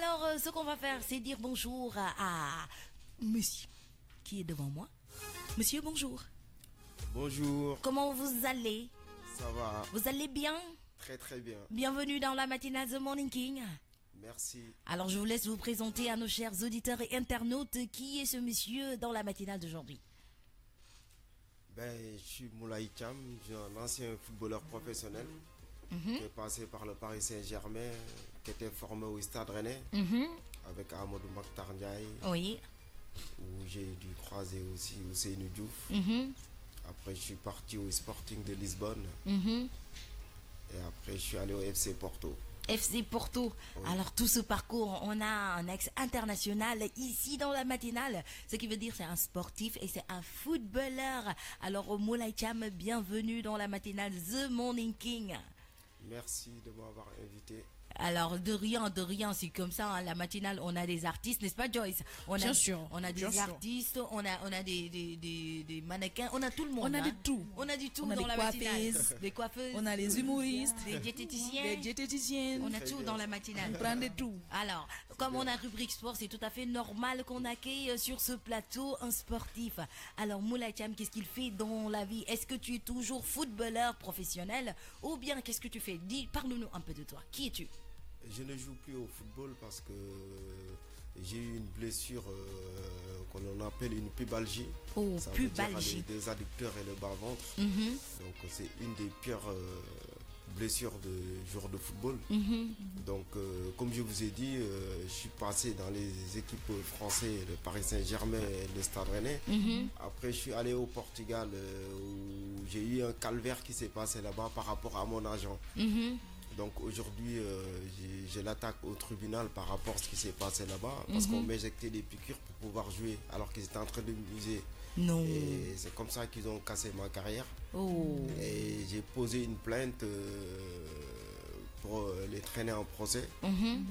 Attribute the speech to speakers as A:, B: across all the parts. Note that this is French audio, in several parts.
A: Alors, ce qu'on va faire, c'est dire bonjour à monsieur qui est devant moi. Monsieur, bonjour.
B: Bonjour.
A: Comment vous allez?
B: Ça va?
A: Vous allez bien?
B: Très très bien.
A: Bienvenue dans la matinale The Morning King.
B: Merci.
A: Alors, je vous laisse vous présenter à nos chers auditeurs et internautes qui est ce monsieur dans la matinale d'aujourd'hui.
B: Je suis Moulay Cham, je suis un ancien footballeur professionnel qui est passé par le Paris Saint-Germain, qui était formé au Stade Rennais avec Amadou Mokhtar Ndiaye,
A: Oui.
B: où j'ai dû croiser aussi Ousseynou Diouf. Après, je suis parti au Sporting de Lisbonne et après, je suis allé au FC Porto.
A: FC Porto.
B: Oui.
A: Alors tout ce parcours, on a un ex international ici dans la matinale. Ce qui veut dire c'est un sportif et c'est un footballeur. Alors Moulay Cham, bienvenue dans la matinale The Morning King.
B: Merci de m'avoir invité.
A: Alors de rien, c'est comme ça, hein, la matinale, on a des artistes, n'est-ce pas Joyce?
C: Bien sûr,
A: On a des
C: bien sûr.
A: artistes, on a des mannequins, on a tout le monde.
C: On a
A: hein.
C: de tout.
A: On a du tout
C: On a
A: dans
C: des
A: la matinale.
C: coiffeuses.
A: Des coiffeuses.
C: On a les humoristes,
A: des diététiciens.
C: les diététiciennes.
A: On a
B: Très
A: tout
B: bien.
A: dans la matinale.
C: On prend de tout.
A: Alors, comme on a rubrique sport, c'est tout à fait normal qu'on accueille sur ce plateau un sportif. Alors, Moulay Cham, qu'est-ce qu'il fait dans la vie? Est-ce que tu es toujours footballeur professionnel ou bien qu'est-ce que tu fais? Parle-nous un peu de toi. Qui es-tu?
B: Je ne joue plus au football parce que j'ai eu une blessure qu'on appelle une pubalgie.
A: Oh,
B: Ça veut dire
A: pubalgie.
B: des adducteurs et le bas-ventre.
A: Mhm,
B: Donc c'est une des pires blessures de joueur de football.
A: mhm.
B: Donc comme je vous ai dit, je suis passé dans les équipes françaises, le Paris Saint-Germain et le Stade Rennais. Après je suis allé au Portugal où j'ai eu un calvaire qui s'est passé là-bas par rapport à mon agent. Donc aujourd'hui, j'ai l'attaque au tribunal par rapport à ce qui s'est passé là-bas, parce qu'on m'injectait des piqûres pour pouvoir jouer alors qu'ils étaient en train de m'user.
A: Non.
B: Et c'est comme ça qu'ils ont cassé ma carrière.
A: Oh.
B: Et j'ai posé une plainte pour les traîner en procès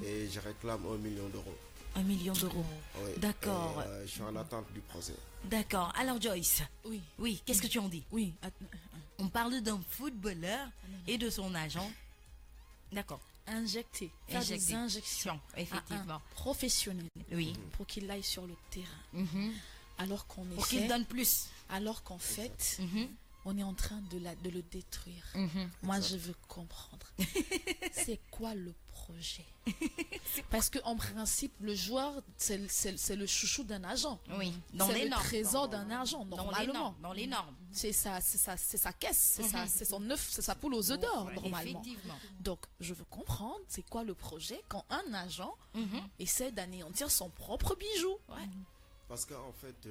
B: et je réclame 1 million d'euros.
A: 1 million d'euros.
B: Oui.
A: D'accord.
B: Et, je suis en attente du procès.
A: D'accord. Alors Joyce,
C: Oui,
A: oui, qu'est-ce que tu en dis?
C: oui.
A: On parle d'un footballeur et de son agent. D'accord.
C: Injecter. Faire
A: Injecter.
C: des injections.
A: Effectivement.
C: À un professionnel.
A: Oui.
C: Pour qu'il aille sur le terrain. Alors qu'on
A: Pour qu'il
C: essaie.
A: donne plus.
C: Alors qu'en fait, on est en train de le détruire. Moi, je veux comprendre. C'est quoi le projet? Parce qu'en principe, le joueur, c'est le chouchou d'un agent.
A: Oui. Dans
C: C'est
A: les
C: le
A: normes.
C: trésor d'un agent,
A: Dans les
C: normalement.
A: normes. Dans les normes.
C: C'est sa caisse, c'est son œuf, c'est sa poule aux œufs d'or, normalement.
A: Effectivement.
C: Donc, je veux comprendre, c'est quoi le projet quand un agent essaie d'anéantir son propre bijou?
B: Parce qu'en fait,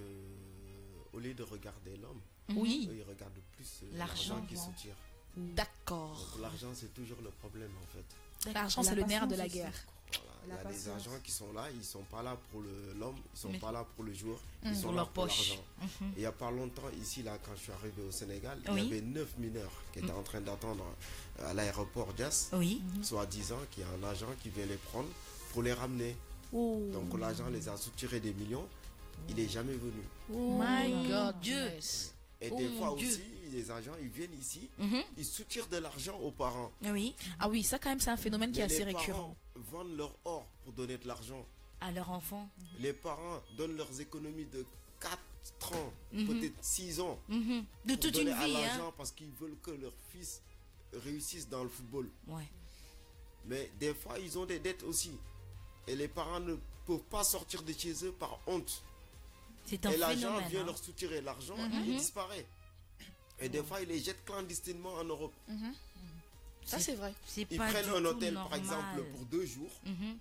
B: au lieu de regarder l'homme,
C: Oui,
B: eux, ils regardent plus
A: L'argent.
B: l'argent qui soutient.
C: d'accord.
B: Donc, l'argent, c'est toujours le problème en fait.
C: L'argent, c'est le nerf de la guerre.
B: Voilà. Il y a des agents qui sont là, ils sont pas là pour l'homme, ils sont
A: Mais-
B: pas là pour le joueur, ils sont
A: Pour
B: là
A: leur
B: pour
A: poche.
B: l'argent. Et il n'y a pas longtemps, ici, là, quand je suis arrivé au Sénégal,
A: Oui.
B: il y avait 9 mineurs qui étaient en train d'attendre à l'aéroport Dias,
A: Oui.
B: soi-disant qu'il y a un agent qui vient les prendre pour les ramener.
C: Oh,
B: Donc l'agent les a soutirés des millions, il n'est jamais venu.
C: my God,
A: Dieu.
C: yes.
B: Et
A: Oh
B: des
A: mon
B: fois
A: Dieu.
B: aussi, les agents, ils viennent ici, ils soutirent de l'argent aux parents.
A: Oui.
C: Ah oui, ça quand même, c'est un phénomène qui est
B: Mais
C: assez
B: les
C: récurrent.
B: parents vendent leur or pour donner de l'argent.
A: À leur enfant.
B: Les parents donnent leurs économies de 4 ans, peut-être 6 ans,
A: De
B: pour
A: toute
B: donner
A: une
B: à
A: vie, hein.
B: l'argent parce qu'ils veulent que leur fils réussisse dans le football.
A: Ouais.
B: Mais des fois, ils ont des dettes aussi. Et les parents ne peuvent pas sortir de chez eux par honte.
A: C'est un
B: Et l'agent
A: phénomène.
B: vient
A: hein.
B: leur soutirer l'argent, il disparaît. Et des fois, ils les jettent clandestinement en Europe.
C: Ça, c'est vrai.
A: C'est
B: Ils
A: pas
B: prennent
A: du
B: un
A: tout
B: hôtel, par
A: normal.
B: exemple, pour 2 jours.
A: Mhm.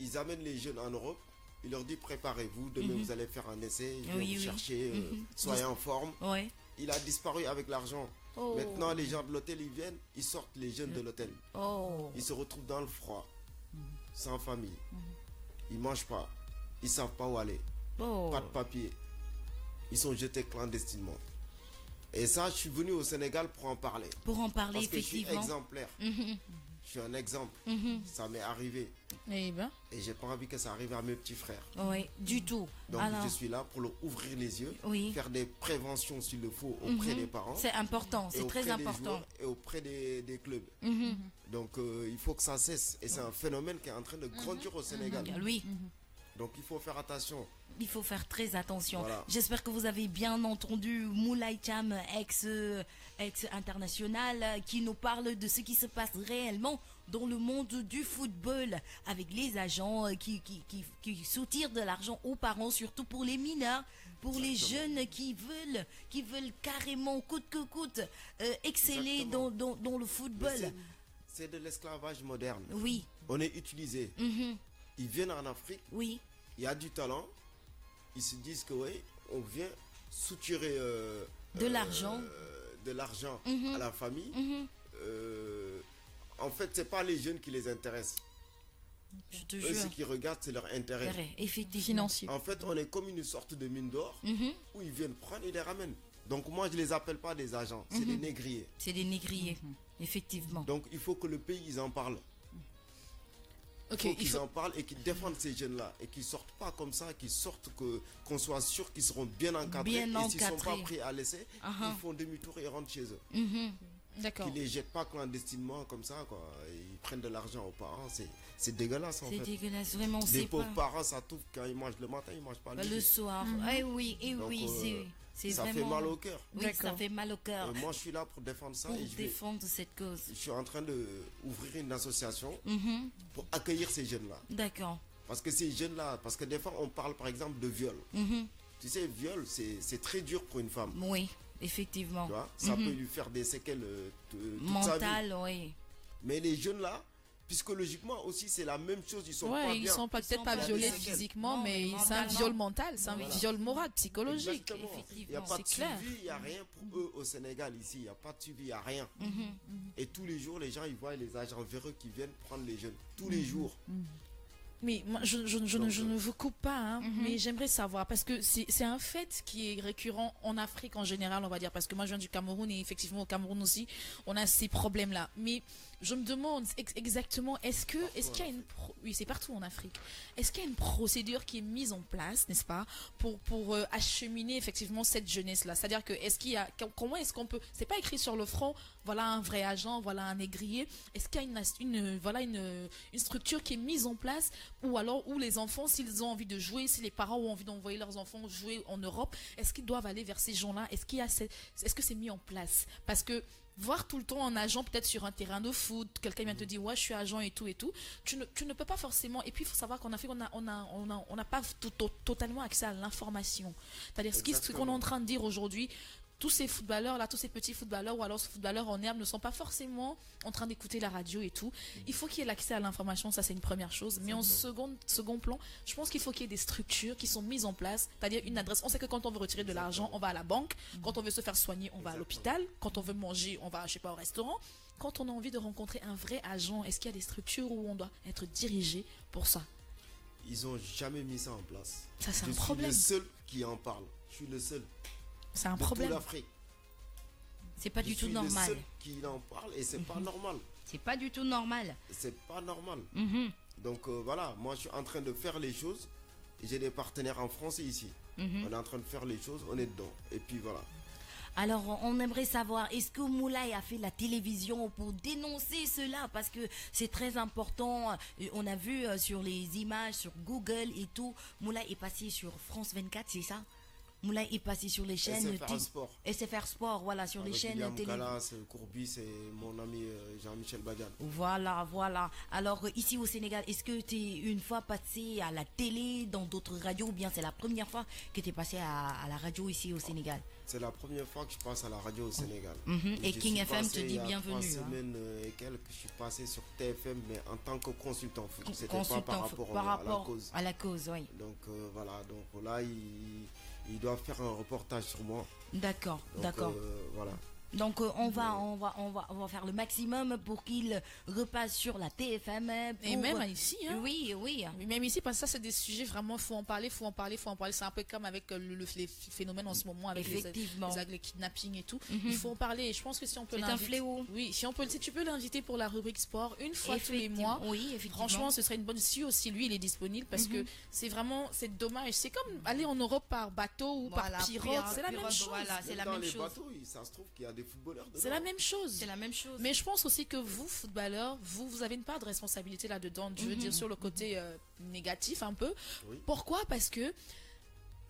B: Ils amènent les jeunes en Europe. Ils leur disent préparez-vous, demain vous allez faire un essai, ils vont
A: Oui,
B: vous
A: oui.
B: chercher, soyez en forme.
A: Ouais.
B: Il a disparu avec l'argent.
A: Oh.
B: Maintenant, les gens de l'hôtel, ils viennent, ils sortent les jeunes de l'hôtel.
A: Oh.
B: Ils se retrouvent dans le froid, sans famille. Ils mangent pas, ils savent pas où aller,
A: Oh.
B: pas de papier. Ils sont jetés clandestinement. Et ça, je suis venu au Sénégal pour en parler.
A: Pour en parler,
B: Parce que je suis
A: effectivement.
B: exemplaire. Je suis un exemple. Ça m'est arrivé.
C: Eh ben.
B: Et j'ai pas envie que ça arrive à mes petits frères.
A: Oui, du tout.
B: Donc
A: Alors,
B: je suis là pour leur ouvrir les yeux,
A: oui.
B: faire des préventions s'il le faut auprès des parents.
A: C'est important, c'est très important.
B: Et auprès des clubs. Donc il faut que ça cesse. Et c'est un phénomène qui est en train de grandir au Sénégal.
A: Oui.
B: Donc il faut faire attention.
A: Il faut faire très attention.
B: Voilà.
A: J'espère que vous avez bien entendu Moulay Thiam, ex-international, qui nous parle de ce qui se passe réellement dans le monde du football, avec les agents qui soutirent de l'argent aux parents, surtout pour les mineurs, pour les jeunes qui veulent carrément, coûte que coûte, exceller dans le football.
B: C'est de l'esclavage moderne.
A: Oui.
B: On est utilisé. Ils viennent en Afrique.
A: Oui.
B: Il y a du talent. Ils se disent que oui, on vient soutirer
A: de l'argent
B: à la famille. En fait, c'est pas les jeunes qui les intéressent.
A: Je te
B: Eux,
A: jure.
B: ce qu'ils regardent, c'est leur intérêt.
A: Effectivement.
C: Financier.
B: En fait, on est comme une sorte de mine d'or où ils viennent prendre et les ramènent. Donc moi, je les appelle pas des agents, c'est des négriers.
A: C'est des négriers, effectivement.
B: Donc il faut que le pays, ils en parlent. Qu'ils en parlent et qu'ils défendent ces jeunes-là et qu'ils sortent pas comme ça, qu'ils sortent qu'on soit sûr qu'ils seront bien encadrés. Et s'ils ne sont pas prêts à laisser, ils font demi-tour et rentrent chez eux.
C: D'accord.
B: Qu'ils les jettent pas clandestinement comme ça, quoi. Ils prennent de l'argent aux parents, c'est dégueulasse en fait.
A: C'est dégueulasse, vraiment.
B: Les pauvres parents, ça touche quand ils mangent le matin, ils mangent pas
A: le soir. Oui,
B: Donc,
A: ça
B: fait mal au cœur.
A: Oui, ça fait mal au cœur.
B: Moi, je suis là pour défendre ça.
A: Pour défendre cette cause.
B: Je suis en train d'ouvrir une association pour accueillir ces jeunes-là.
A: D'accord.
B: Parce que ces jeunes-là, parce que des fois, on parle par exemple de viol. Tu sais, viol, c'est très dur pour une femme.
A: Oui, effectivement.
B: Tu vois, ça peut lui faire des séquelles toute sa vie.
A: Mentales, oui.
B: Mais les jeunes-là, psychologiquement aussi, c'est la même chose. Ils sont pas bien.
C: Ils sont peut-être pas violés physiquement, mais c'est un viol mental, c'est un viol moral, psychologique.
B: Exactement. Il n'y a pas de suivi, il n'y a rien pour eux au Sénégal ici. Il n'y a pas de suivi, il n'y a rien. Et tous les jours, les gens, ils voient les agents véreux qui viennent prendre les jeunes. Tous les jours.
C: Mais moi, je ne vous coupe pas, mais j'aimerais savoir, parce que c'est un fait qui est récurrent en Afrique en général, on va dire, parce que moi je viens du Cameroun et effectivement au Cameroun aussi, on a ces problèmes-là. Mais je me demande exactement, est-ce qu'il y a une... Oui, c'est partout en Afrique. Est-ce qu'il y a une procédure qui est mise en place, n'est-ce pas, pour acheminer effectivement cette jeunesse-là? C'est-à-dire que, comment est-ce qu'on peut... C'est pas écrit sur le front, voilà un vrai agent, voilà un négrier. Est-ce qu'il y a une structure qui est mise en place, ou alors où les enfants, s'ils ont envie de jouer, si les parents ont envie d'envoyer leurs enfants jouer en Europe, est-ce qu'ils doivent aller vers ces gens-là? Est-ce que c'est mis en place? Parce que voir tout le temps un agent peut-être sur un terrain de foot, quelqu'un vient te dire ouais je suis agent et tout, tu ne peux pas forcément. Et puis il faut savoir qu'en Afrique on n'a pas totalement accès à l'information. C'est-à-dire ce qu'on est en train de dire aujourd'hui, tous ces footballeurs là, tous ces petits footballeurs ou alors ces footballeurs en herbe ne sont pas forcément en train d'écouter la radio et tout. Il faut qu'il y ait l'accès à l'information, ça c'est une première chose. Mais en second plan, je pense qu'il faut qu'il y ait des structures qui sont mises en place, c'est-à-dire une adresse. On sait que quand on veut retirer de l'argent, on va à la banque. Quand on veut se faire soigner, on va à l'hôpital. Quand on veut manger, on va, je sais pas, au restaurant. Quand on a envie de rencontrer un vrai agent, est-ce qu'il y a des structures où on doit être dirigé pour ça?
B: Ils ont jamais mis ça en place.
C: Ça c'est un problème.
B: Je suis le seul qui en parle. Je suis le seul.
C: C'est un problème.
B: De toute l'Afrique.
A: C'est pas du tout normal.
B: Je suis le seul qui en parle et c'est pas normal.
A: C'est pas du tout normal.
B: C'est pas normal. Donc voilà, moi je suis en train de faire les choses. J'ai des partenaires en France et ici. On est en train de faire les choses, on est dedans. Et puis voilà.
A: Alors, on aimerait savoir, est-ce que Moulay a fait la télévision pour dénoncer cela? Parce que c'est très important. On a vu sur les images, sur Google et tout, Moulay est passé sur France 24, c'est ça? Moulay est passé sur les chaînes
B: SFR Sport.
A: SFR Sport, voilà, sur les chaînes télé.
B: Courbis et mon ami Jean-Michel Badian.
A: Voilà. Alors, ici au Sénégal, est-ce que tu es une fois passé à la télé, dans d'autres radios, ou bien c'est la première fois que tu es passé à la radio ici au Sénégal?
B: C'est la première fois que je passe à la radio au Sénégal.
A: Et King FM te dit bienvenue.
B: Il y a 3 semaines et quelques, je suis passé sur TFM, mais en tant que consultant foot. C'était pas par rapport
A: à la cause, oui.
B: Donc voilà, donc là, ils doivent faire un reportage sur moi.
A: D'accord.
B: Voilà.
A: Donc on va faire le maximum pour qu'il repasse sur la TFM.
C: Et même ici, hein.
A: Oui.
C: Mais même ici, parce que ça, c'est des sujets vraiment, faut en parler. C'est un peu comme avec les phénomènes en ce moment, avec les kidnappings et tout. Il faut en parler. Et je pense que si on peut l'inviter.
A: C'est un fléau.
C: Oui, si tu peux l'inviter pour la rubrique sport une fois tous les mois.
A: Oui, effectivement.
C: Franchement, ce serait une bonne si aussi lui, il est disponible parce que c'est dommage. C'est comme aller en Europe par bateau ou par pirogue. C'est la même chose.
A: Voilà, c'est la même chose.
B: Bateaux, ça se trouve qu'il y a des footballeurs dedans.
C: C'est la même chose.
A: C'est la même chose.
C: Mais je pense aussi que vous, footballeurs, vous avez une part de responsabilité là-dedans. Je veux dire sur le côté négatif un peu.
B: Oui.
C: Pourquoi? Parce que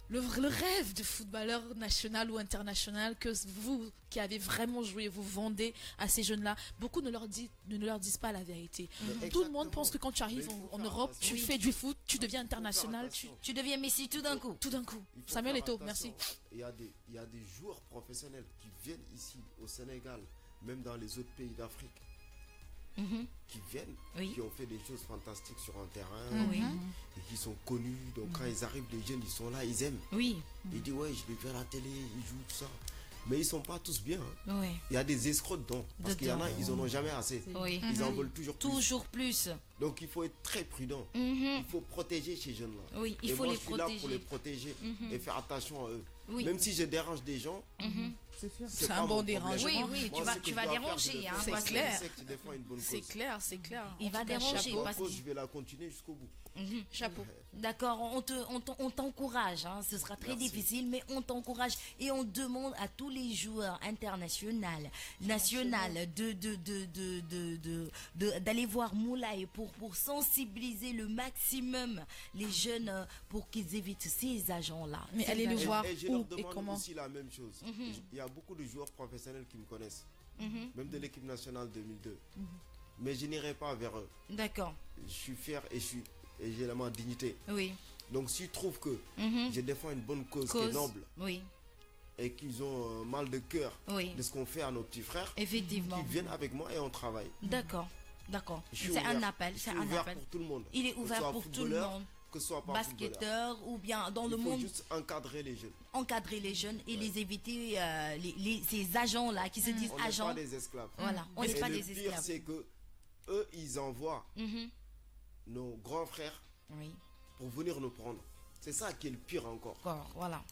C: le rêve de footballeur national ou international que vous qui avez vraiment joué, vous vendez à ces jeunes-là, beaucoup ne leur disent pas la vérité. Tout le monde pense que quand tu arrives en Europe, tu fais du foot, tu deviens international,
A: tu deviens Messi tout d'un coup.
C: Tout d'un coup. Samuel Eto'o, merci.
B: Il y a des joueurs professionnels qui viennent ici au Sénégal, même dans les autres pays d'Afrique, qui viennent, qui ont fait des choses fantastiques sur un terrain et qui sont connus. Donc quand ils arrivent, les jeunes, ils sont là, ils aiment.
A: Oui.
B: Ils disent ouais, je l'ai vu à la télé, ils jouent tout ça. Mais ils sont pas tous bien.
A: Oui.
B: Il y a des escrocs dedans. Parce qu'il y en a, ils en ont jamais assez.
A: Oui.
B: Ils en veulent toujours plus.
A: Toujours plus.
B: Donc il faut être très prudent. Il faut protéger ces jeunes-là.
A: Oui, il faut les protéger.
B: Je suis là pour les protéger et faire attention à eux.
A: Oui.
B: Même si je dérange des gens,
C: c'est un bon dérangement.
A: Oui, tu vas déranger. Hein,
C: c'est clair.
B: C'est
C: clair.
A: Il va déranger.
B: Parce que je vais la continuer jusqu'au bout.
C: Chapeau.
A: D'accord, on t'encourage. Hein, ce sera très difficile, mais on t'encourage et on demande à tous les joueurs internationaux, nationaux, d'aller voir Moulay pour sensibiliser le maximum les jeunes pour qu'ils évitent ces agents-là.
C: Mais allez le voir
B: et je
C: où
B: leur
C: et
B: demande
C: comment.
B: aussi la même chose. Il y a beaucoup de joueurs professionnels qui me connaissent, même de l'équipe nationale 2002. Mais je n'irai pas vers eux.
A: D'accord.
B: Je suis fier et j'ai la dignité.
A: Oui.
B: Donc s'ils trouvent que je défends une bonne cause qui est noble, et qu'ils ont mal de cœur de ce qu'on fait à nos petits frères,
A: effectivement,
B: qu'ils viennent avec moi et on travaille.
A: D'accord. C'est un appel.
B: C'est ouvert pour tout le monde.
A: Il est ouvert pour tout le monde.
B: Que ce soit
A: basketteur ou bien dans le monde.
B: Il faut juste encadrer les jeunes.
A: Encadrer les jeunes et les éviter ces agents-là qui se disent agents.
B: On n'est pas des esclaves.
A: Voilà, on n'est pas des esclaves.
B: Le pire, c'est que eux, ils envoient nos grands frères pour venir nous prendre. C'est ça qui est le pire encore.
A: Voilà.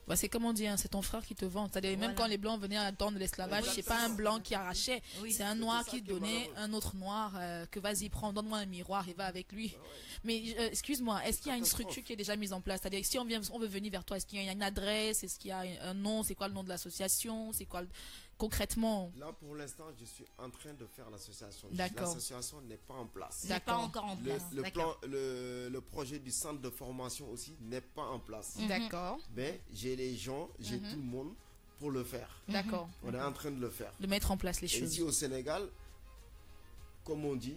C: Bah, c'est comme on dit, hein, c'est ton frère qui te vend. C'est-à-dire même quand les blancs venaient à temps de l'esclavage, c'est pas un blanc qui arrachait, c'est un noir qui donnait un autre noir que vas-y prends, donne-moi un miroir et va avec lui. Mais excuse-moi, est-ce qu'il y a une structure qui est déjà mise en place? C'est-à-dire si on veut venir vers toi, est-ce qu'il y a une adresse, est-ce qu'il y a un nom, c'est quoi le nom de l'association, c'est quoi concrètement?
B: Là pour l'instant, je suis en train de faire l'association.
C: D'accord.
B: L'association n'est pas en place.
A: C'est pas encore en place.
B: Le projet du centre de formation aussi n'est pas en place.
C: D'accord.
B: Mais j'ai les gens, j'ai tout le monde pour le faire.
C: D'accord.
B: On est en train de le faire.
C: De mettre en place les choses.
B: Ici au Sénégal, comme on dit,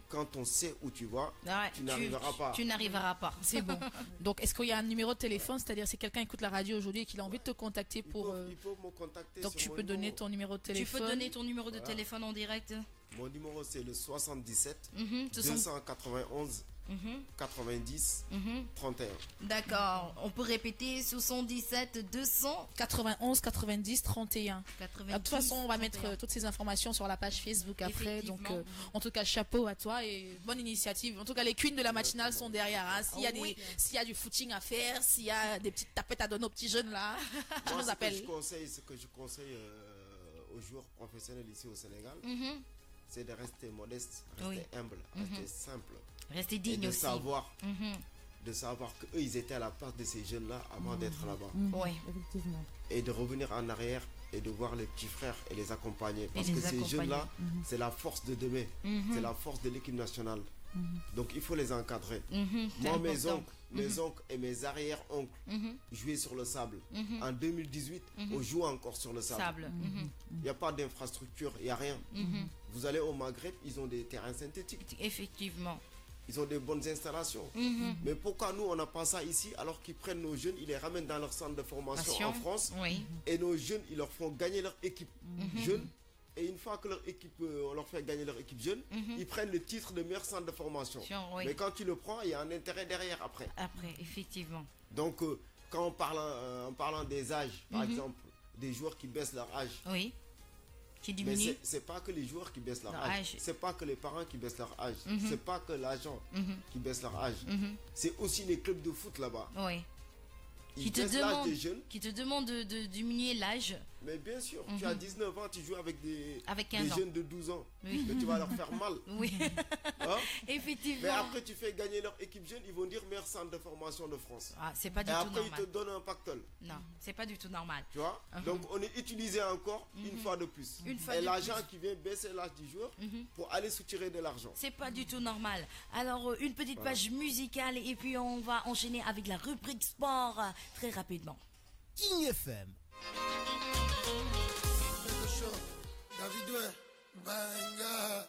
B: quand on sait où tu vas, tu n'arriveras pas.
A: Tu n'arriveras pas.
C: C'est bon. Donc, est-ce qu'il y a un numéro de téléphone? C'est-à-dire, si quelqu'un écoute la radio aujourd'hui et qu'il a envie de te contacter pour...
B: Il faut me contacter.
C: Donc, tu peux donner ton numéro de téléphone.
A: Tu peux donner ton numéro de téléphone en direct.
B: Mon numéro, c'est le 77 291 90 31.
A: D'accord. On peut répéter 77
C: 291 90 31. De toute façon, on va mettre toutes ces informations sur la page Facebook après. Donc, en tout cas, chapeau à toi et bonne initiative. En tout cas, les queens de la matinale sont derrière. Hein. S'il y a du footing à faire, s'il y a des petites tapettes à donner aux petits jeunes là, tu nous appelles.
B: Ce que je conseille aux joueurs professionnels ici au Sénégal, c'est de rester modeste, rester humble, rester simple.
A: Rester digne
B: et
A: aussi.
B: De savoir qu'eux, ils étaient à la place de ces jeunes-là avant d'être là-bas.
A: Oui,
C: effectivement.
B: Et de revenir en arrière et de voir les petits frères et les accompagner. Parce que ces jeunes-là, c'est la force de demain. C'est la force de l'équipe nationale. Donc, il faut les encadrer. Moi, mes oncles et mes arrière-oncles jouaient sur le sable. En 2018, on joue encore sur le sable. Il n'y a pas d'infrastructure, il n'y a rien. Vous allez au Maghreb, ils ont des terrains synthétiques.
A: Effectivement.
B: Ils ont des bonnes installations. Mais pourquoi nous, on n'a pas ça ici alors qu'ils prennent nos jeunes, ils les ramènent dans leur centre de formation en France et nos jeunes, ils leur font gagner leur équipe jeune. Et une fois que leur équipe, on leur fait gagner leur équipe jeune, ils prennent le titre de meilleur centre de formation. Mais quand tu le prends, il y a un intérêt derrière après.
A: Après, effectivement.
B: Donc, quand en parlant des âges, par exemple, des joueurs qui baissent leur âge,
A: qui diminue.
B: Mais c'est pas que les joueurs qui baissent leur âge. C'est pas que les parents qui baissent leur âge. C'est pas que l'agent qui baisse leur âge. C'est aussi les clubs de foot là-bas.
A: Oui.
B: Qui te
A: demandent de diminuer l'âge.
B: Mais bien sûr, tu as 19 ans, tu joues avec des
A: ans.
B: jeunes de 12 ans. Oui. Mais tu vas leur faire mal.
A: Oui.
B: Hein?
A: Effectivement.
B: Mais après, tu fais gagner leur équipe jeune, ils vont dire meilleur centre de formation de France.
A: Ah, c'est pas du tout normal.
B: Et après, ils te donnent un pactole.
A: Non, c'est pas du tout normal.
B: Tu vois? Donc, on est utilisé encore une fois de plus. Et l'agent qui vient baisser l'âge du joueur pour aller soutirer de l'argent.
A: C'est pas du tout normal. Alors, une petite page musicale et puis on va enchaîner avec la rubrique sport très rapidement.
D: King FM.
E: David Way, Banga.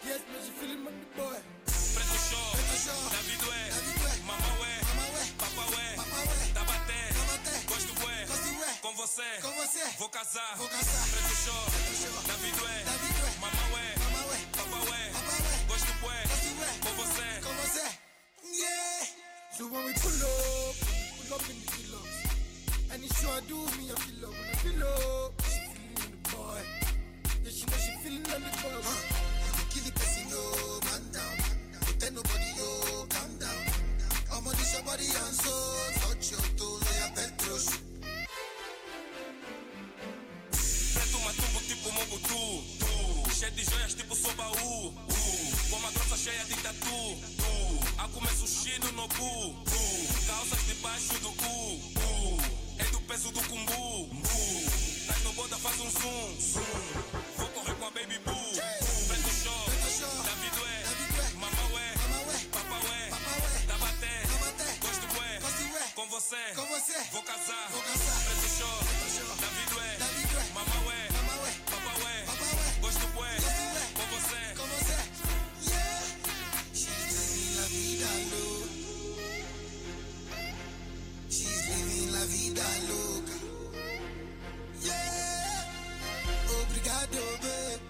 E: Yes, but you feeling my boy.
F: Preto show, David Way, Mama Way, Papa Way, Tabate, gosto do Way, com você, vou casar. Preto show, David Way, Mama Way, Papa Way, gosto do Way, com você.
E: Yeah. So when we pull up in the pillows. And it's sure I do me, I feel love when I feel love. She feeling on the boy. Yeah, she know she feeling on the boy. Kill the casino, man down. Don't tell nobody, yo, calm down. I'm on this your body and soul. Touch your toes, I have Petros.
F: Preto matumbo tipo Mobutu. Cheio de joias tipo Sobaú. Com uma grossa cheia de tatu. A comer sushi no Nobu. Calças debaixo do cu. É do peso do cumbu. Tá no boda, faz um zoom. Vou correr com a baby boo. Preto show, David Way, Mama Way, Papa Way, Tabate, gosto bué, com você, vou casar. Preto show, David Way, Mama Way, Papa Way, gosto bué, com você.
E: Yeah, she's living la vida loca. She's living la vida loca. Yeah, obrigado, babe.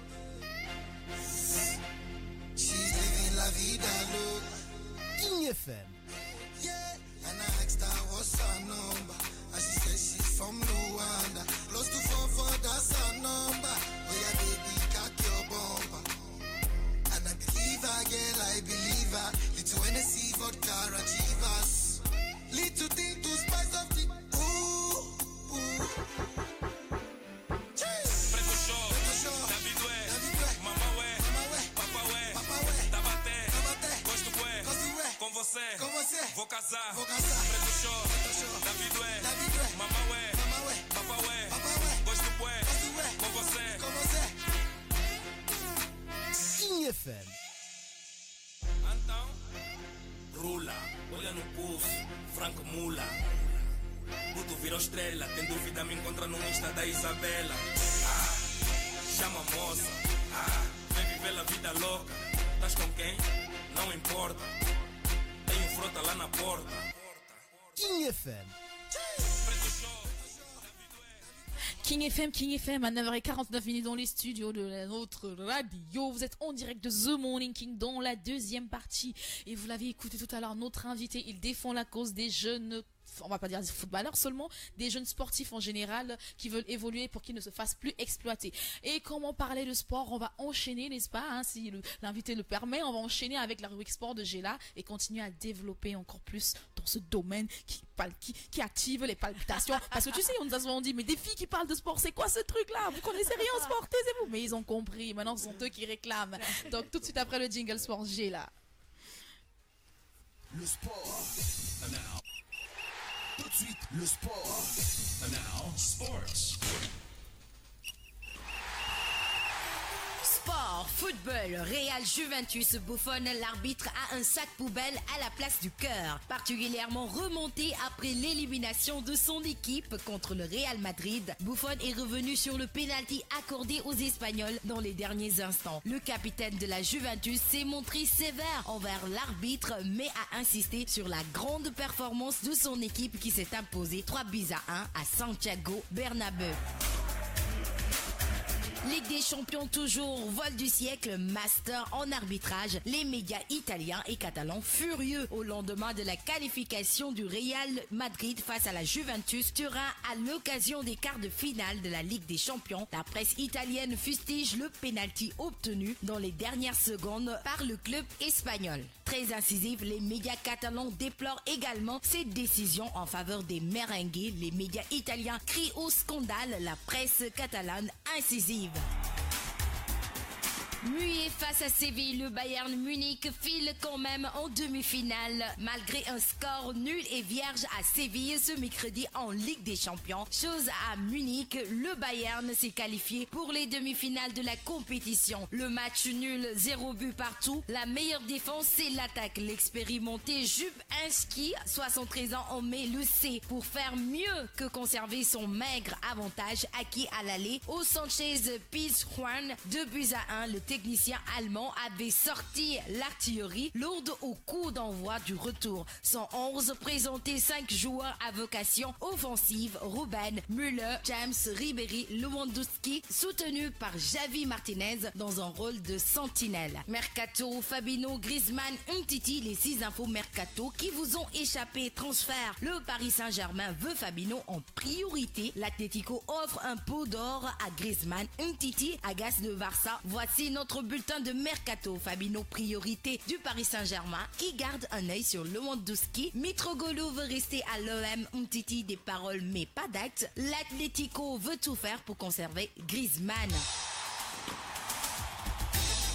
E: She's living la vida loca.
D: King FM.
E: Yeah, and I asked her what's her number, and she said she's from Rwanda. Close to 44, that's her number. Oh yeah, baby, cock your bumper. And I believe her, girl, I believe her. Little Hennessy, vodka, and Chivas. Little thing to spice up the
F: Preto show, David Way, Mama Way, Papa Way, Tabate, gosto bué, com você, vou casar. Preto show, David Way, Mama Way, Papa Way, gosto bué, com você.
D: King FM.
F: Então, rula, olha no pulso, Franco Mula. Puto virou estrela, tem dúvida me encontra no Insta da Isabela. Chama a moça, vem viver a vida louca. Estás com quem? Não importa. Tem frota lá na porta.
D: King FM.
C: King FM à 9h49 dans les studios de notre radio. Vous êtes en direct de The Morning King dans la deuxième partie. Et vous l'avez écouté tout à l'heure, notre invité, il défend la cause des jeunes, on va pas dire des footballeurs seulement, des jeunes sportifs en général qui veulent évoluer pour qu'ils ne se fassent plus exploiter. Et comme on parlait de sport, on va enchaîner, n'est-ce pas, si l'invité le permet, on va enchaîner avec la rubrique sport de Géla et continuer à développer encore plus dans ce domaine qui active les palpitations. Parce que tu sais, on nous a souvent dit, mais des filles qui parlent de sport, c'est quoi ce truc-là? Vous connaissez rien au sport, taisez-vous. Mais ils ont compris, maintenant ce sont eux qui réclament. Donc tout de suite après le jingle sport Géla.
D: Le sport. Tout de suite, le sport.
G: And now, sports.
A: Sport, football, Real Juventus, Buffon, l'arbitre a un sac poubelle à la place du cœur. Particulièrement remonté après l'élimination de son équipe contre le Real Madrid, Buffon est revenu sur le pénalty accordé aux Espagnols dans les derniers instants. Le capitaine de la Juventus s'est montré sévère envers l'arbitre, mais a insisté sur la grande performance de son équipe qui s'est imposée 3-1 à Santiago Bernabéu. Ligue des champions toujours, vol du siècle, master en arbitrage. Les médias italiens et catalans furieux au lendemain de la qualification du Real Madrid face à la Juventus Turin à l'occasion des quarts de finale de la Ligue des champions. La presse italienne fustige le pénalty obtenu dans les dernières secondes par le club espagnol. Très incisif, les médias catalans déplorent également cette décision en faveur des merengues. Les médias italiens crient au scandale, la presse catalane incisive. Muet face à Séville, le Bayern Munich file quand même en demi-finale. Malgré un score nul et vierge à Séville ce mercredi en Ligue des Champions. Chose à Munich, le Bayern s'est qualifié pour les demi-finales de la compétition. Le match nul, 0 but partout. La meilleure défense, c'est l'attaque. L'expérimenté Jupp Heynckes, 73 ans, en met le C pour faire mieux que conserver son maigre avantage acquis à l'aller au Sanchez Pizjuan. 2 buts à 1, le technicien allemand avait sorti l'artillerie lourde au coup d'envoi du retour. 111 présentait 5 joueurs à vocation offensive: Ruben, Müller, James, Ribéry, Lewandowski, soutenu par Javi Martinez dans un rôle de sentinelle. Mercato, Fabinho, Griezmann, Umtiti, les 6 infos mercato qui vous ont échappé. Transfert, le Paris Saint-Germain veut Fabinho en priorité. L'Atlético offre un pot d'or à Griezmann. Umtiti agace le Barça. Voici notre bulletin de mercato. Fabinho, priorité du Paris Saint-Germain, qui garde un œil sur Lewandowski. Mitroglou veut rester à l'OM. Umtiti, des paroles mais pas d'actes. L'Atlético veut tout faire pour conserver Griezmann.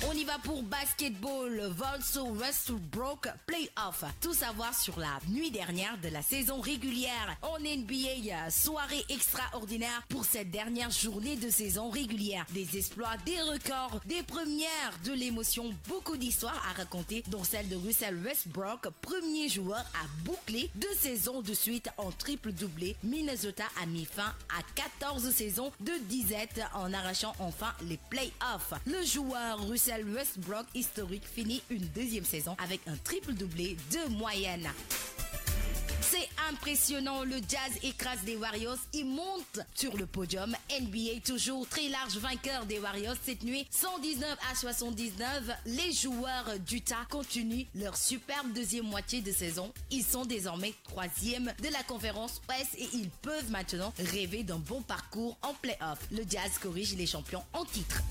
A: On y va pour basketball. Volso Westbrook Playoff. Tout savoir sur la nuit dernière de la saison régulière en NBA. Soirée extraordinaire pour cette dernière journée de saison régulière. Des exploits, des records, des premières, de l'émotion. Beaucoup d'histoires à raconter, dont celle de Russell Westbrook, premier joueur à boucler 2 saisons de suite en triple doublé. Minnesota a mis fin à 14 saisons de disette en arrachant enfin les playoffs. Le joueur Russell Westbrook historique finit une 2e saison avec un triple doublé de moyenne. C'est impressionnant, le Jazz écrase les Warriors, ils montent sur le podium. NBA toujours très large vainqueur des Warriors cette nuit, 119-79. Les joueurs d'Utah continuent leur superbe 2e moitié de saison. Ils sont désormais 3e de la conférence Ouest et ils peuvent maintenant rêver d'un bon parcours en play-off. Le Jazz corrige les champions en titre.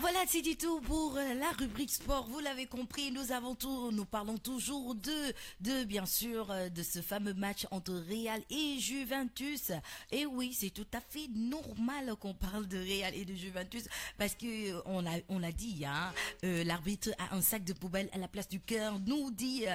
A: Voilà, c'est du tout pour la rubrique sport. Vous l'avez compris, nous parlons toujours de bien sûr de ce fameux match entre Real et Juventus. Et oui, c'est tout à fait normal qu'on parle de Real et de Juventus parce que on l'a dit, hein, l'arbitre a un sac de poubelle à la place du cœur, nous dit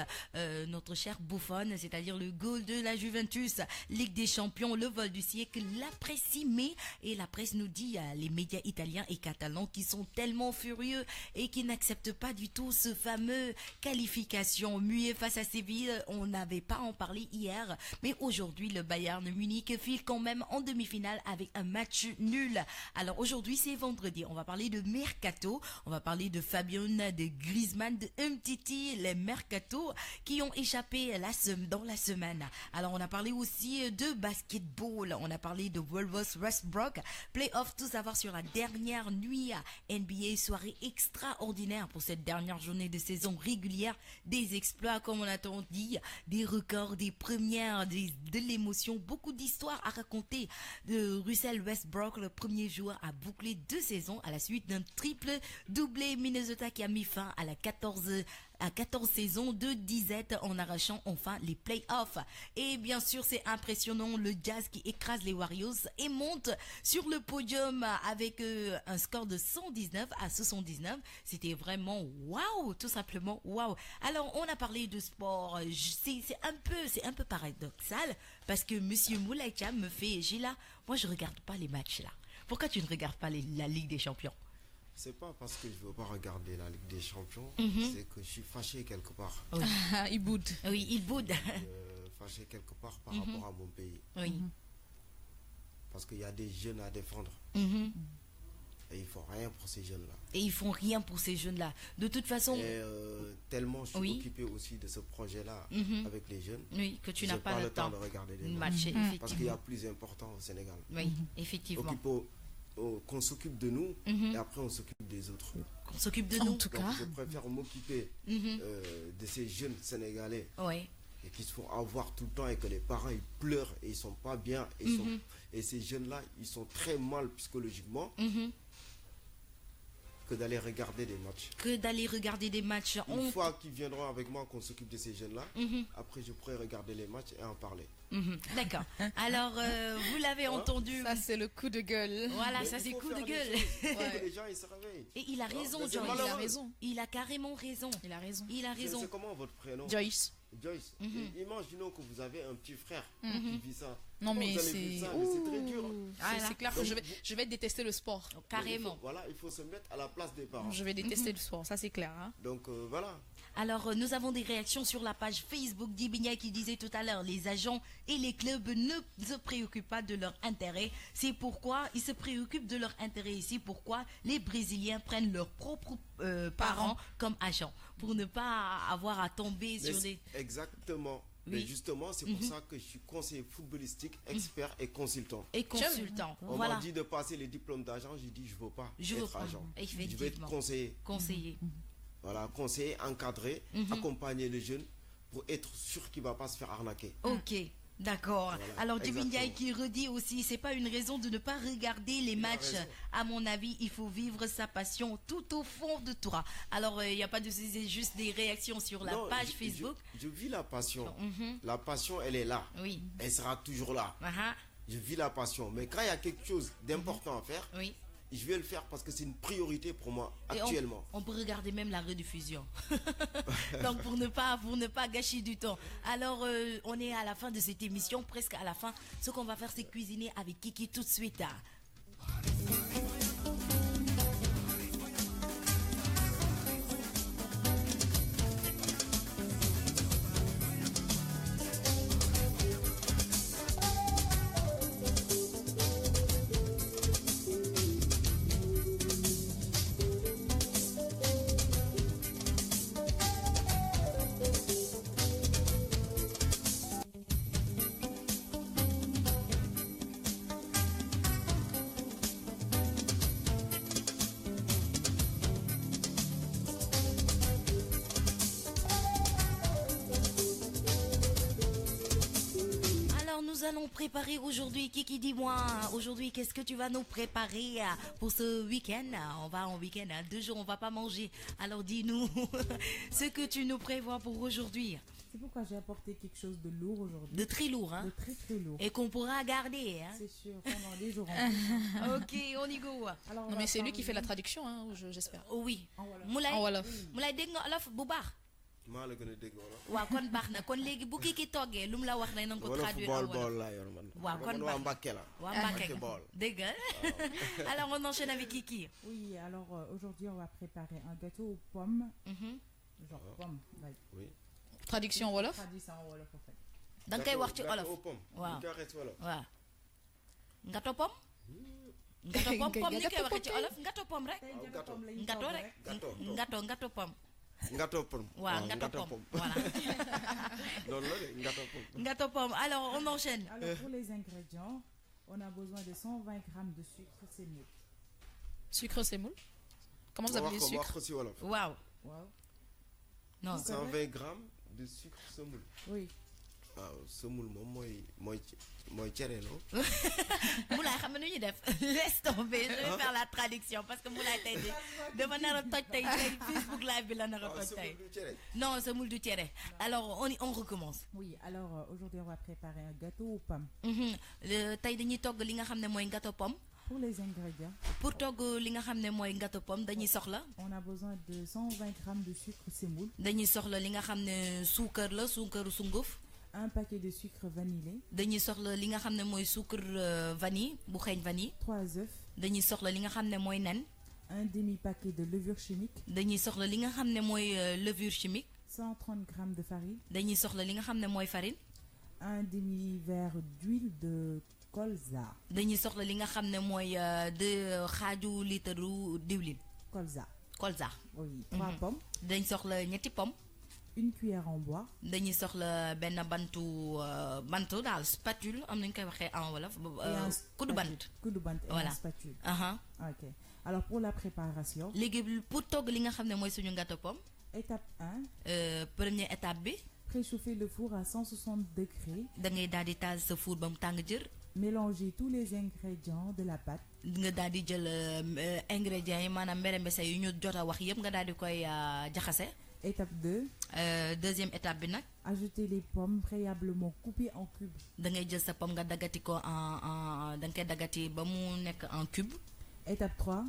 A: notre cher Buffon, c'est-à-dire le goal de la Juventus. Ligue des champions, le vol du siècle, la presse s'y met et la presse nous dit, les médias italiens et catalans qui sont tellement furieux et qui n'acceptent pas du tout ce fameux qualification. Muet face à Séville, on n'avait pas en parlé hier, mais aujourd'hui le Bayern Munich file quand même en demi-finale avec un match nul. Alors aujourd'hui c'est vendredi, on va parler de mercato, on va parler de Fabian, de Griezmann, de Umtiti, les mercato qui ont échappé dans la semaine. Alors on a parlé aussi de basketball, on a parlé de Wolves Westbrook playoff, tout savoir sur la dernière nuit à NBA, soirée extraordinaire pour cette dernière journée de saison régulière, des exploits comme on a dit, des records, des premières, de l'émotion, beaucoup d'histoires à raconter. De Russell Westbrook, le premier joueur à boucler 2 saisons à la suite d'un triple doublé. Minnesota qui a mis fin à 14 saisons de disette en arrachant enfin les playoffs. Et bien sûr c'est impressionnant, le Jazz qui écrase les Warriors et monte sur le podium avec un score de 119-79. C'était vraiment waouh, tout simplement waouh. Alors on a parlé de sport, c'est un peu paradoxal parce que monsieur Moulay Thiam me fait, Gila, moi je regarde pas les matchs là. Pourquoi tu ne regardes pas la Ligue des Champions?
B: C'est pas parce que je veux pas regarder la Ligue des Champions, c'est que je suis fâché quelque part.
A: Oui.
C: Il boude.
A: Oui, il boude.
B: Fâché quelque part par rapport à mon pays.
A: Oui.
B: Parce qu'il y a des jeunes à défendre. Et ils font rien pour ces jeunes-là.
A: Et ils font rien pour ces jeunes-là. De toute façon...
B: Et tellement je suis
A: Oui.
B: occupé aussi de ce projet-là avec les jeunes.
A: Oui, que tu
B: J'ai
A: n'as pas le temps
B: de regarder les
A: de
B: matchs.
A: matcher,
B: Parce qu'il y
A: effectivement.
B: a plus important au Sénégal.
A: Oui, effectivement.
B: Qu'on s'occupe de nous et après on s'occupe des autres.
A: On s'occupe de
C: En
A: nous.
C: tout
B: Donc
C: cas,
B: je préfère m'occuper de ces jeunes Sénégalais
A: Oui.
B: et qui se font avoir tout le temps et que les parents ils pleurent et ils sont pas bien et ces jeunes-là ils sont très mal psychologiquement que d'aller regarder des matchs.
A: Que d'aller regarder des matchs.
B: Une fois qu'ils viendront avec moi, qu'on s'occupe de ces jeunes-là, après je pourrai regarder les matchs et en parler.
A: D'accord. Alors, vous l'avez entendu.
C: ça c'est le coup de gueule.
A: Voilà,
B: Mais
A: ça
B: il
A: c'est
B: faut
A: coup de
B: faire des
A: gueule.
B: choses. Il faut que les gens ils se réveillent.
A: Et il a raison,
B: mais c'est
A: Joyce.
C: Il a
B: malheureux.
C: raison.
A: Il a carrément raison.
C: Il a raison.
A: Il a raison.
B: C'est comment votre prénom?
C: Joyce.
B: Joyce. Imaginons que vous avez un petit frère qui vit ça.
C: Non,
B: Comment
C: mais
B: vous allez
C: c'est.
B: vivre ça? Mais c'est très dur.
A: Voilà.
C: C'est clair que je vais détester le sport.
A: Carrément.
B: Voilà, il faut se mettre à la place des parents.
C: Je vais détester le sport, ça c'est clair. Hein.
B: Donc voilà.
A: Alors, nous avons des réactions sur la page Facebook d'Ibigna qui disait tout à l'heure, les agents et les clubs ne se préoccupent pas de leur intérêt. C'est pourquoi ils se préoccupent de leur intérêt ici. Pourquoi les Brésiliens prennent leurs propres parents comme agents pour ne pas avoir à tomber
B: Mais
A: sur des...
B: Exactement.
A: Oui.
B: Mais justement, c'est pour ça que je suis conseiller footballistique, expert et consultant.
A: Et consultants.
B: On
A: Voilà.
B: m'a dit de passer les diplômes d'agent, j'ai dit je veux pas
A: Je veux
B: être
A: pas.
B: agent. Je veux être
A: Effectivement.
B: conseiller.
A: Conseiller.
B: Voilà, conseiller, encadrer, accompagner le jeune pour être sûr qu'il ne va pas se faire arnaquer.
A: Ok, d'accord.
B: Voilà,
A: Alors, Dibindiaï
B: exactement.
A: qui redit aussi, c'est pas une raison de ne pas regarder les matchs.
B: raison.
A: À mon avis, il faut vivre sa passion tout au fond de toi. Alors, il n'y a pas de c'est juste des réactions sur la
B: Non,
A: page
B: je-
A: Facebook.
B: Je vis la passion. La passion, elle est là.
A: Oui.
B: Elle sera toujours là.
A: Ah,
B: Je vis la passion. Mais quand il y a quelque chose d'important à faire,
A: oui.
B: je vais le faire parce que c'est une priorité pour moi
A: Et
B: actuellement.
A: on peut regarder même la rediffusion. Donc pour ne pas gâcher du temps. Alors on est à la fin de cette émission, presque à la fin. Ce qu'on va faire, c'est cuisiner avec Kiki tout de suite. Alors nous allons préparer aujourd'hui, Kiki, dis-moi, aujourd'hui qu'est-ce que tu vas nous préparer pour ce week-end? On va en week-end, 2 jours on va pas manger. Alors dis-nous ce que tu nous prévois pour aujourd'hui.
H: C'est pourquoi j'ai apporté quelque chose de lourd aujourd'hui.
A: De très lourd, hein?
H: De très très lourd.
A: Et qu'on pourra garder, hein?
H: C'est sûr, pendant des jours. en
A: Ok, on y go.
H: Alors, on
C: Non,
H: va
C: mais c'est lui qui fait la
H: parler-
C: traduction, hein, j'espère.
A: Oh oui.
H: En wolof.
A: Moulay,
C: En wolof.
A: Moulay dégg nga olof bu baax.
B: maa la gën a dégg wala.
A: waaw kon baax na kon léegi bu Kiki toggee lu mu la wax ne na nga ko
B: wolof
A: traduire
B: bool
A: en wolof.
B: bool laa yor man.
A: Waaw, kon
B: man
A: baax
B: waa
A: na.
B: Mbàkke la.
A: waa Mbàkke
B: Mbàkke
A: nga
B: bool.
A: dégg nga. Alors on enchaîne avec Kiki.
H: Oui, alors aujourd'hui, on va préparer un gâteau aux pommes. Genre pommes. like,
B: Oui.
C: Traduction en Wolof.
H: traduit ça en wolof, en fait.
A: da nga koy wax ci
B: Gâteau
A: olof.
B: aux pommes.
A: Waaw.
B: Ñu koy waxee ci wolof.
A: waaw. ngato pom. ngato pom pom ñu koy waxee ci olof ngato pom rek.
H: Tey
B: Waaw,
H: gâteau
B: gâteau.
H: pomme la ñuy
A: ngato
H: togg
A: rek.
B: Gâteau.
A: ngato pom.
B: Ngato pom.
A: waaw ngato pom. voilà.
B: Loolu la de ngato pom.
A: ngato pom. Alors on enchaîne.
H: Alors, pour les ingrédients, on a besoin de 120 grammes de sucre sémoule.
C: Sucre semoule. Comment vous
B: Ma wax
C: appelez
B: ko ma wax
C: sucre?
B: ko ci wolof.
A: waaw.
H: Wow.
A: non.
B: 120 grammes de sucre semoule.
H: Oui.
B: waaw semoule moom mooy cere non.
A: Moulay xam nga nu ñuy def laisse tomber je vais faire la traduction parce que Moulay tey de dafa nar a toj tey tey Facebook live bi la nar a
B: waaw
A: toj tey.
B: semoule du cere.
A: non semoule du cere. Alors on recommence.
H: Oui, alors aujourd'hui, on va préparer un gâteau aux pommes.
A: tey dañuy togg li nga xam ne mooy ngato pom.
H: Pour les ingrédients,
A: pour togg li nga xam ne mooy ngato pom dañuy soxla.
H: on a besoin de 120 grammes de sucre sémoule,
A: dañuy soxla li nga xam ne suukar la suukaru sunguf.
H: un paquet de sucre vanillé,
A: dañuy soxla li nga xam ne mooy suukar vanille bu xeeñ vanille.
H: 3 œufs,
A: dañuy soxla li nga xam ne mooy nen.
H: un demi-paquet de levure chimique,
A: dañuy soxla li nga xam ne mooy levure chimique.
H: 130 grammes de farine,
A: dañuy soxla li nga xam ne mooy farine.
H: un demi-verre d'huile de colza.
A: dañuy soxla li nga xam ne mooy de xaaju litre diwlin.
H: Colza.
A: Colza.
H: Oui. 3 pommes.
A: dañ soxla ñetti pomme.
H: Une cuillère en bois.
A: dañuy soxla benn bantu daal spatule am nañu koy waxee en wolof. kuddu bant.
H: Kuddu bant et
A: voilà.
H: un spatule.
A: Ok.
H: Alors pour la préparation.
A: léegi pour togg li nga xam ne mooy suñu gâteau pomme.
H: Étape
A: 1. Première étape bi.
H: Préchauffer le four à 160 degrés.
A: da ngay daal di taal sa four ba mu tàng jër.
H: Mélanger tous les ingrédients de la pâte.
A: nga daal di jël ingrédients yi maanaam mbere-mbese yu ñu jot a wax yëpp nga daal di koy jaxase.
H: Étape 2.
A: Deuxième étape bi nag.
H: Ajouter les pommes préalablement coupées en cubes.
A: da ngay jël sa pomme nga daggati ko da nga koy daggati ba mu nekk en cube.
H: Étape 3.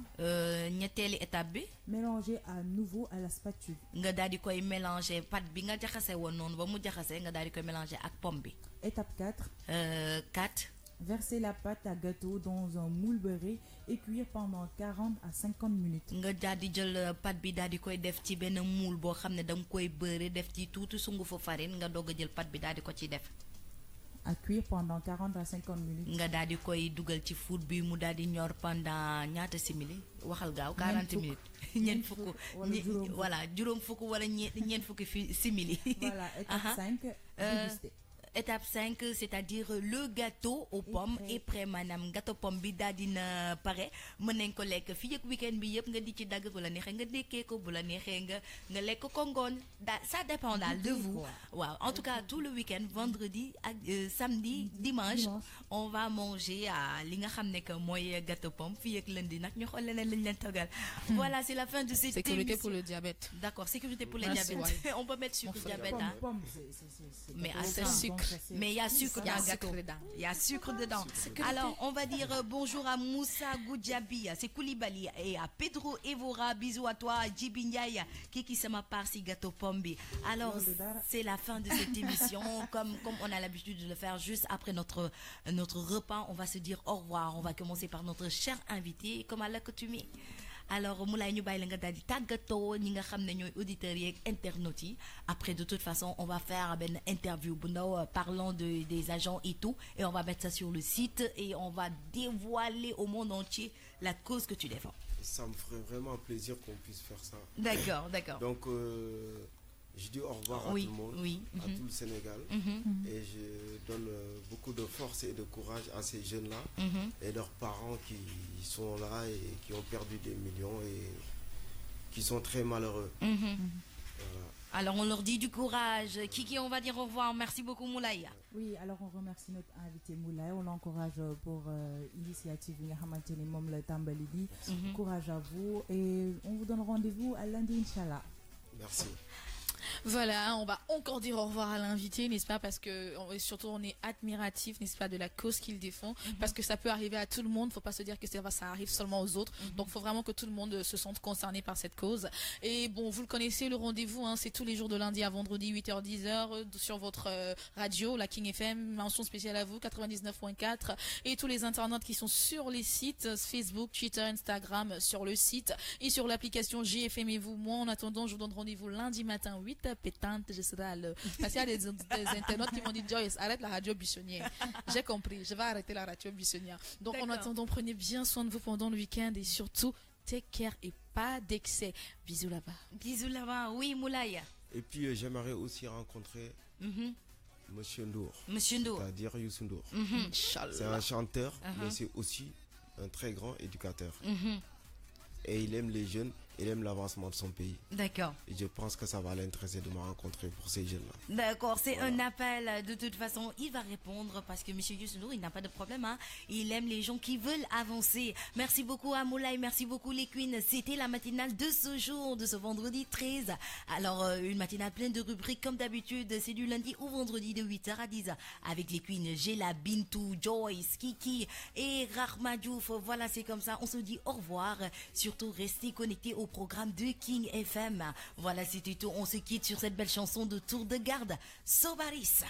A: ñetteeli étape bi.
H: Mélanger à nouveau à la spatule.
A: nga daal di koy mélanger pâte bi nga jaxase woon noonu ba mu jaxase nga daal di koy mélanger ak pomme bi.
H: Étape 4.
A: 4.
H: Verser la pâte à gâteau dans un moule beurré et cuire pendant 40 à 50 minutes.
A: nga daal di jël pâte bi daal di koy def ci benn moule boo xam ne da nga koy beurrer def ci tuuti sungufu farine nga doog a jël pâte bi daal di ko ciy def.
H: À cuire pendant 40 à 50 minutes.
A: nga daal di koy dugal ci four bi mu daal di ñor pendant ñaata simili waxal gaaw 40 minutes. ñeent fukk voilà juróom fukk wala ñeent fukki simili.
H: Voilà, étape 5. Déguster.
A: Étape 5, c'est-à-dire le gâteau aux pommes est prêt maanaam gâteau pomme bi daal dina pare mën nañ ko lekk fii ak week-end bi yëpp nga di ci dagg bu la neexee nga dékkee ko bu la neexee nga lekk ko ngoon daal ça dépend daal de vous. waaw en tout cas tout le week-end vendredi ak samedi dimanche on va manger à li nga xam ne que mooy gâteau pomme fii ak lundi nag ñu xool leneen lañ leen toggal. Voilà, c'est la fin de cette émission.
C: Sécurité pour le diabète.
A: D'accord, sécurité pour le diabète. On peut mettre sucre diabète. Mais attends. Mais il y a sucre dans le gâteau. Il y a sucre dedans. Alors, on va dire bonjour à Moussa Goudjabi, c'est Koulibaly, et à Pedro Evora. Bisous à toi, Djibi Ndiaye, qui se m'a par si gâteau pombi. Alors, c'est la fin de cette émission. Comme on a l'habitude de le faire juste après notre repas, on va se dire au revoir. On va commencer par notre cher invité, comme à l'accoutumée. Alors Moulay ñu bàyyi la nga daal di tàggatoo ñi nga xam ne ñooy auditeurs yeeg internautes yi après de toute façon on va faire benn interview bu ndaw parlant des agents et tout et on va mettre ça sur le site et on va dévoiler au monde entier la cause que tu défends.
B: Ça me ferait vraiment plaisir qu'on puisse faire ça.
A: D'accord.
B: Donc je dis au revoir à tout le monde, à tout le Sénégal et je donne beaucoup de force et de courage à ces jeunes-là et leurs parents qui sont là et qui ont perdu des millions et qui sont très malheureux. Voilà.
A: Alors on leur dit du courage. Kiki, on va dire au revoir. Merci beaucoup Moulay.
H: Oui, alors on remercie notre invité Moulay. On l'encourage pour l'initiative Mom le Tambalidi. Courage à vous et on vous donne rendez-vous à lundi Inch'Allah.
B: Merci.
C: Voilà, on va encore dire au revoir à l'invité, n'est-ce pas, parce que surtout on est admiratif, n'est-ce pas, de la cause qu'il défend, parce que ça peut arriver à tout le monde, faut pas se dire que ça arrive seulement aux autres, donc faut vraiment que tout le monde se sente concerné par cette cause. Et bon, vous le connaissez, le rendez-vous, c'est tous les jours de lundi à vendredi, 8h, 10h, sur votre radio, la King FM, mention spéciale à vous, 99.4, et tous les internautes qui sont sur les sites, Facebook, Twitter, Instagram, sur le site, et sur l'application GFM et vous. Moi, en attendant, je vous donne rendez-vous lundi matin, 8h pétante, je serai à l'heure. Parce qu'il y a des internautes qui m'ont dit Joyce, arrête la radio buissonnière. J'ai compris, je vais arrêter la radio buissonnière. Donc en attendant, prenez bien soin de vous pendant le week-end et surtout, take care et pas d'excès. Bisous là-bas.
A: Bisous là-bas, oui Moulay.
B: Et puis j'aimerais aussi rencontrer Monsieur Ndour.
A: Monsieur Ndour.
B: C'est-à-dire Youssou Ndour. C'est un chanteur, mais c'est aussi un très grand éducateur. Et il aime les jeunes, il aime l'avancement de son pays.
A: D'accord.
B: Et je pense que ça va l'intéresser de me rencontrer pour ces jeunes-là.
A: D'accord, c'est un appel. De toute façon, il va répondre parce que M. Youssou Ndour, il n'a pas de problème. Il aime les gens qui veulent avancer. Merci beaucoup à Moulay, merci beaucoup les Queens. C'était la matinale de ce jour, de ce vendredi 13. Alors, une matinale pleine de rubriques comme d'habitude. C'est du lundi au vendredi de 8h à 10h. Avec les Queens, Gela, Bintou, Joyce, Kiki et Rahma Diouf. Voilà, c'est comme ça. On se dit au revoir. Surtout, restez connectés au programme de King FM. Voilà, c'était tout. On se quitte sur cette belle chanson de Tour de Garde, Sobaris.